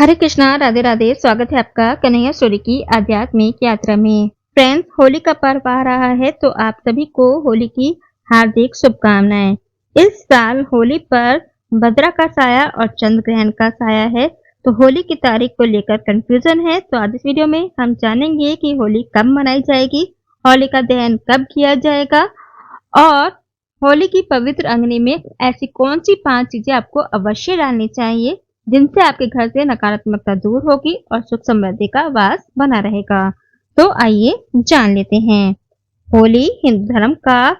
हरे कृष्णा, राधे राधे। स्वागत है आपका कन्हैया स्टोरी की आध्यात्मिक यात्रा में। फ्रेंड्स, होली का पर्व आ रहा है तो आप सभी को होली की हार्दिक शुभकामनाएं। इस साल होली पर भद्रा का साया और चंद्र ग्रहण का साया है, तो होली की तारीख को लेकर कंफ्यूजन है। तो आज इस वीडियो में हम जानेंगे कि होली कब मनाई जाएगी, होली का दहन कब किया जाएगा और होली की पवित्र अग्नि में ऐसी कौन सी 5 चीजें आपको अवश्य डालनी चाहिए जिनसे आपके घर से नकारात्मकता दूर होगी और सुख समृद्धि का वास बना रहेगा। तो आइए जान लेते हैं। होली हिंदू धर्म का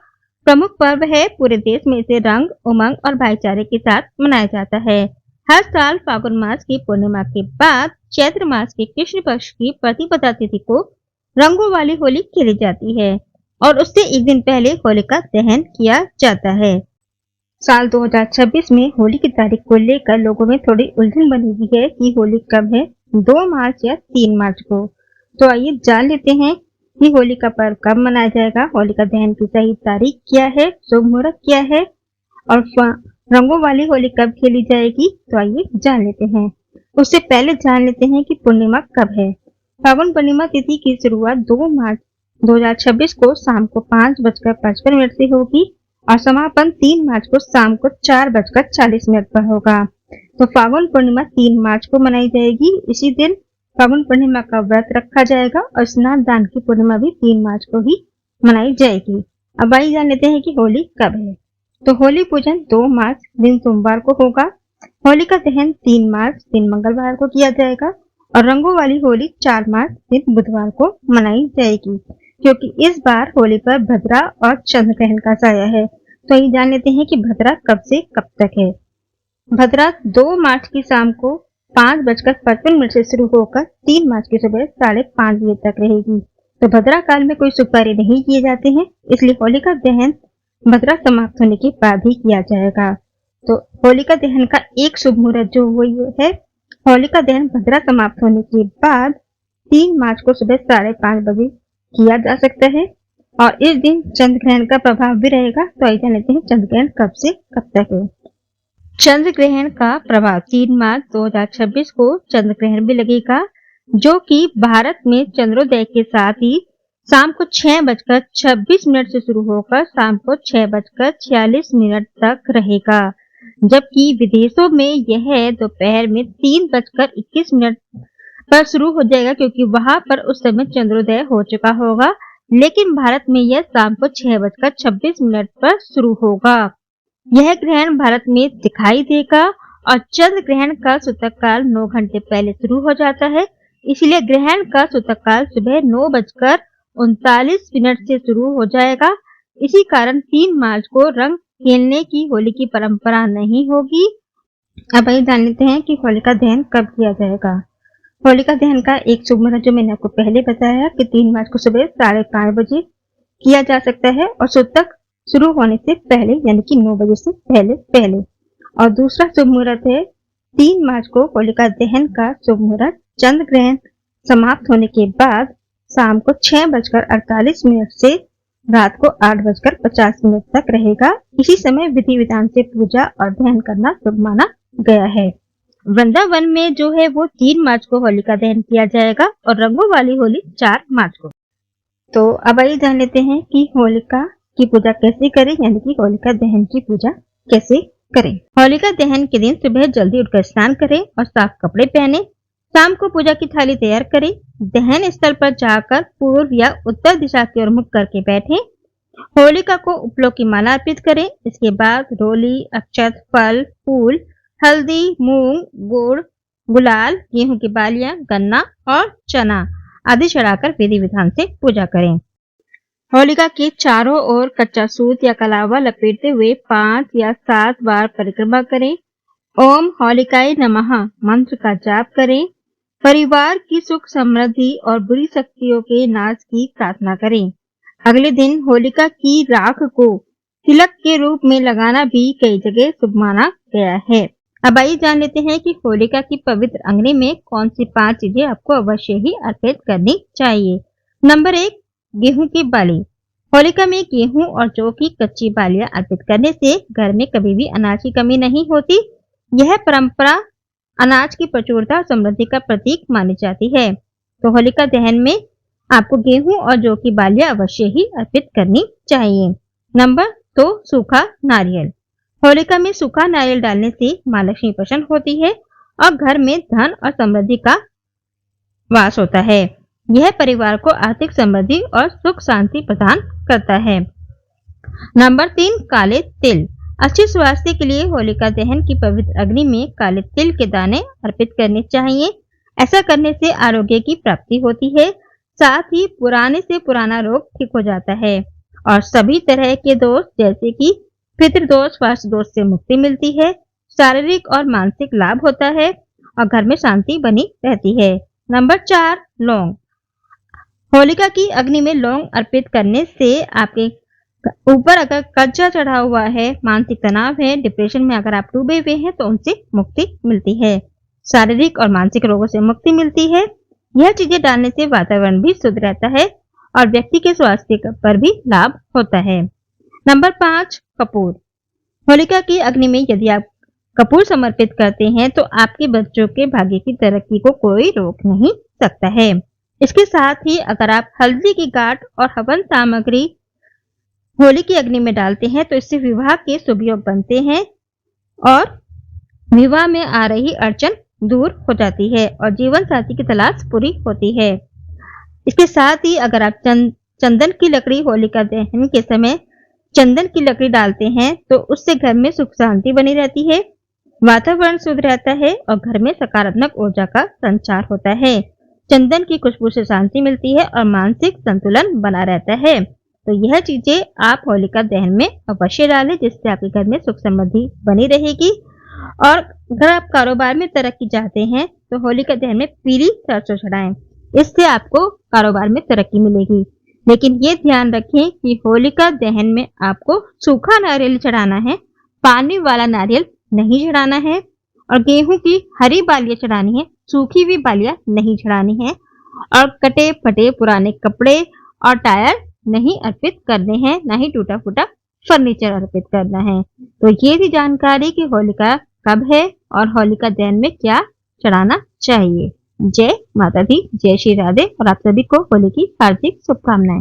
प्रमुख पर्व है। पूरे देश में इसे रंग, उमंग और भाईचारे के साथ मनाया जाता है। हर साल फागुन मास की पूर्णिमा के बाद चैत्र मास के कृष्ण पक्ष की प्रतिपदा तिथि को रंगों वाली होली खेली जाती है और उससे एक दिन पहले होलिका दहन किया जाता है। साल 2026 में होली की तारीख को लेकर लोगों में थोड़ी उलझन बनी हुई है कि होली कब है, 2 मार्च या 3 मार्च को। तो आइए जान लेते हैं कि होली का पर्व कब मनाया जाएगा, होलिका दहन की सही तारीख क्या है, शुभ मुहूर्त क्या है और रंगों वाली होली कब खेली जाएगी। तो आइए जान लेते हैं। उससे पहले जान लेते हैं कि पूर्णिमा कब है। फागुन पूर्णिमा तिथि की शुरुआत 2 मार्च 2026 को शाम को 5:55 से होगी और समापन 3 मार्च को शाम को 4:40 पर होगा। तो फागुन पूर्णिमा 3 मार्च को मनाई जाएगी। इसी दिन फागुन पूर्णिमा का व्रत रखा जाएगा और स्नान दान की पूर्णिमा भी 3 मार्च को ही मनाई जाएगी। अब आइए जान लेते हैं कि होली कब है। तो होली पूजन 2 मार्च दिन सोमवार को होगा। होलिका दहन 3 मार्च दिन मंगलवार को किया जाएगा और रंगों वाली होली 4 मार्च दिन बुधवार को मनाई जाएगी, क्योंकि इस बार होली पर भद्रा और चंद्र ग्रहण का साया है। तो ये जान लेते हैं कि भद्रा कब से कब तक है। भद्रा 2 मार्च की शाम को 5:55 से शुरू होकर 3 मार्च की सुबह 5:30 बजे तक रहेगी। तो भद्रा काल में कोई शुभ कार्य नहीं किए जाते हैं, इसलिए होलिका दहन भद्रा समाप्त होने के बाद ही किया जाएगा। तो होलिका दहन का एक शुभ मुहूर्त जो वो है, होलिका दहन भद्रा समाप्त होने के बाद 3 मार्च को सुबह 5:30 बजे किया जा सकता है और इस दिन चंद्र ग्रहण का प्रभाव भी रहेगा। तो आइए जान लेते हैं चंद्र ग्रहण कब से कब तक है। चंद्र ग्रहण का प्रभाव 3 मार्च 2026 को चंद्र ग्रहण भी लगेगा, जो कि भारत में चंद्रोदय के साथ ही शाम को 6:26 से शुरू होकर शाम को 6:46 तक रहेगा, जबकि विदेशों में यह दोपहर में 3:21 पर शुरू हो जाएगा, क्योंकि वहां पर उस समय चंद्रोदय हो चुका होगा। लेकिन भारत में यह शाम को 6:26 पर शुरू होगा। यह ग्रहण भारत में दिखाई देगा और चंद्र ग्रहण का सूतक काल 9 घंटे पहले शुरू हो जाता है, इसलिए ग्रहण का सूतक काल सुबह 9:39 से शुरू हो जाएगा। इसी कारण 3 मार्च को रंग खेलने की होली की परंपरा नहीं होगी। अब आइए जान लेते हैं कि होलिका दहन कब किया जाएगा। होलिका दहन का एक शुभ मुहूर्त जो मैंने आपको पहले बताया कि 3 मार्च को सुबह 5:30 बजे किया जा सकता है और सूतक शुरू होने से पहले, यानी कि 9 बजे से पहले। और दूसरा शुभ मुहूर्त है 3 मार्च को होलिका दहन का शुभ मुहूर्त चंद्र ग्रहण समाप्त होने के बाद शाम को 6:48 से रात को 8:50 तक रहेगा। इसी समय विधि विधान से पूजा और दहन करना शुभ माना गया है। वृंदावन में जो है वो 3 मार्च को होलिका दहन किया जाएगा और रंगों वाली होली 4 मार्च को। तो अब आइए जान लेते हैं कि होलिका की पूजा कैसे करें, यानी कि होलिका दहन की पूजा कैसे करें। होलिका दहन के दिन सुबह जल्दी उठकर स्नान करें और साफ कपड़े पहने। शाम को पूजा की थाली तैयार करें। दहन स्थल पर जाकर पूर्व या उत्तर दिशा की ओर मुख करके बैठें। होलिका को उपलों की माला अर्पित करें। इसके बाद रोली, अक्षत, फल, फूल, हल्दी, मूंग, गुड़, गुलाल, गेहूं की बालियां, गन्ना और चना आदि चढ़ाकर विधि विधान से पूजा करें। होलिका के चारों ओर कच्चा सूत या कलावा लपेटते हुए 5 या 7 बार परिक्रमा करें। ओम होलिकाय नमः मंत्र का जाप करें। परिवार की सुख समृद्धि और बुरी शक्तियों के नाश की प्रार्थना करें। अगले दिन होलिका की राख को तिलक के रूप में लगाना भी कई जगह शुभ माना गया है। अब आइए जान लेते हैं कि होलिका की पवित्र अग्नि में कौन सी 5 चीजें आपको अवश्य ही अर्पित करनी चाहिए। नंबर 1, गेहूं की बाली। होलिका में गेहूं और जौ की कच्ची बालियां अर्पित करने से घर में कभी भी अनाज की कमी नहीं होती। यह परंपरा अनाज की प्रचुरता और समृद्धि का प्रतीक मानी जाती है। तो होलिका दहन में आपको गेहूं और जौ की बालियां अवश्य ही अर्पित करनी चाहिए। नंबर 2, सूखा नारियल। होलिका में सूखा नारियल डालने से मां लक्ष्मी प्रसन्न होती है और घर में धन और समृद्धि का वास होता है। यह परिवार को आर्थिक समृद्धि और सुख शांति प्रदान करता है। नंबर 3, काले तिल। अच्छे स्वास्थ्य के लिए होलिका दहन की पवित्र अग्नि में काले तिल के दाने अर्पित करने चाहिए। ऐसा करने से आरोग्य की प्राप्ति होती है, साथ ही पुराने से पुराना रोग ठीक हो जाता है और सभी तरह के दोष जैसे कि पितृदोष, वास्तु दोष से मुक्ति मिलती है, शारीरिक और मानसिक लाभ होता है और घर में शांति बनी रहती है। नंबर 4, लौंग। होलिका की अग्नि में लौंग अर्पित करने से आपके ऊपर अगर कर्जा चढ़ा हुआ है, मानसिक तनाव है, डिप्रेशन में अगर आप डूबे हुए हैं तो उनसे मुक्ति मिलती है। शारीरिक और मानसिक रोगों से मुक्ति मिलती है। यह चीजें डालने से वातावरण भी शुद्ध रहता है और व्यक्ति के स्वास्थ्य पर भी लाभ होता है। नंबर 5, कपूर। होलिका की अग्नि में यदि आप कपूर समर्पित करते हैं तो आपके बच्चों के भाग्य की तरक्की को कोई रोक नहीं सकता है। इसके साथ ही अगर आप हल्दी की गांठ और हवन सामग्री होली की अग्नि में डालते हैं तो इससे विवाह के शुभ योग बनते हैं और विवाह में आ रही अड़चन दूर हो जाती है और जीवन साथी की तलाश पूरी होती है। इसके साथ ही अगर आप चंदन की लकड़ी होलिका दहन के समय चंदन की लकड़ी डालते हैं तो उससे घर में सुख शांति बनी रहती है, वातावरण शुद्ध रहता है और घर में सकारात्मक ऊर्जा का संचार होता है। चंदन की खुशबू से शांति मिलती है और मानसिक संतुलन बना रहता है। तो यह चीजें आप होलिका दहन में अवश्य डालें, जिससे आपके घर में सुख समृद्धि बनी रहेगी। और अगर आप कारोबार में तरक्की चाहते हैं तो होलिका दहन में पीली सरसों चढ़ाएं, इससे आपको कारोबार में तरक्की मिलेगी। लेकिन ये ध्यान रखें कि होलिका दहन में आपको सूखा नारियल चढ़ाना है, पानी वाला नारियल नहीं चढ़ाना है और गेहूं की हरी बालियां चढ़ानी है, सूखी हुई बालियां नहीं चढ़ानी है और कटे फटे पुराने कपड़े और टायर नहीं अर्पित करने हैं, ना ही टूटा फूटा फर्नीचर अर्पित करना है। तो ये थी जानकारी कि होलिका कब है और होलिका दहन में क्या चढ़ाना चाहिए। जय माता दी, जय श्री राधे और आप सभी को होली की हार्दिक शुभकामनाएं।